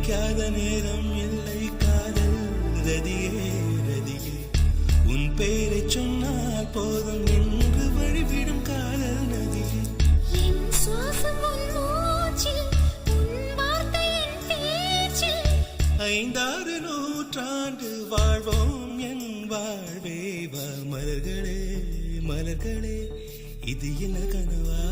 நினைக்காத நேரம் இல்லை காதல் ரதியே ரதியே உன் பேரை சொன்னால் போதும் என்று வழிவிடும் காதல் நதியே என் சுவாசம் உன் மூச்சில் உன் வார்த்தை என் பேச்சில் 5-6 நூற்றாண்டு வாழ்வோம் என் வாழ்வே வா மலர்களே மலர்களே இது என்ன கனவா